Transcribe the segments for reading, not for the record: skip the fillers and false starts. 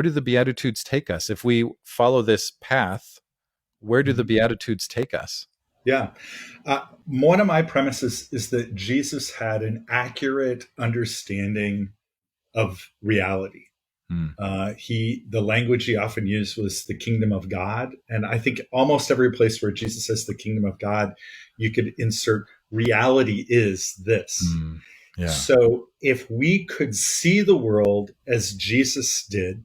do the Beatitudes take us? If we follow this path, where do the Beatitudes take us? Yeah. One of my premises is that Jesus had an accurate understanding of reality. The language he often used was the kingdom of God. And I think almost every place where Jesus says the kingdom of God, you could insert reality is this. Yeah. So if we could see the world as Jesus did,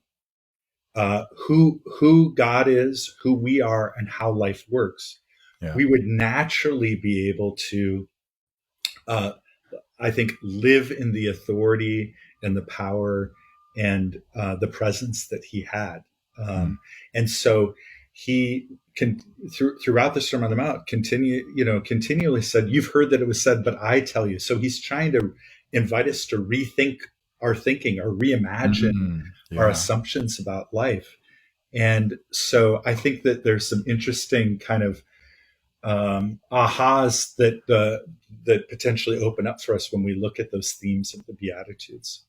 who God is, who we are, and how life works, we would naturally be able to, I think, live in the authority and the power and the presence that he had. And so he can, throughout the Sermon on the Mount, continually said, "You've heard that it was said, but I tell you." So he's trying to invite us to rethink our thinking or reimagine our assumptions about life. And so I think that there's some interesting kind of ahas that potentially open up for us when we look at those themes of the Beatitudes.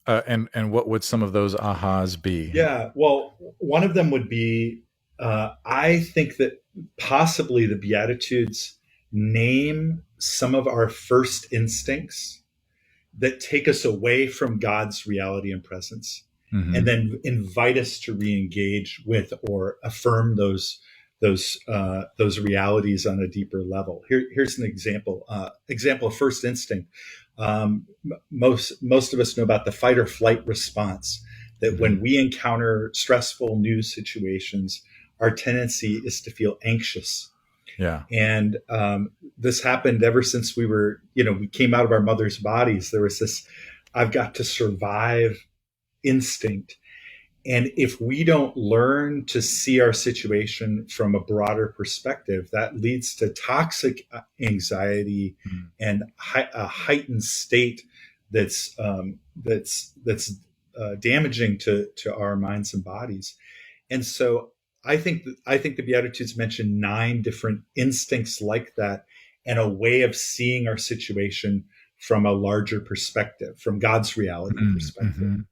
And what would some of those ahas be? Yeah, well, one of them would be, I think that possibly the Beatitudes name some of our first instincts that take us away from God's reality and presence, and then invite us to re-engage with or affirm those realities on a deeper level. Here's an example. Example of first instinct. Most of us know about the fight or flight response. That when we encounter stressful new situations, our tendency is to feel anxious. Yeah. And this happened ever since we came out of our mother's bodies. There was this, I've got to survive instinct. And if we don't learn to see our situation from a broader perspective, that leads to toxic anxiety and a heightened state that's damaging to our minds and bodies. And so I think the Beatitudes mention 9 different instincts like that, and a way of seeing our situation from a larger perspective, from God's reality perspective.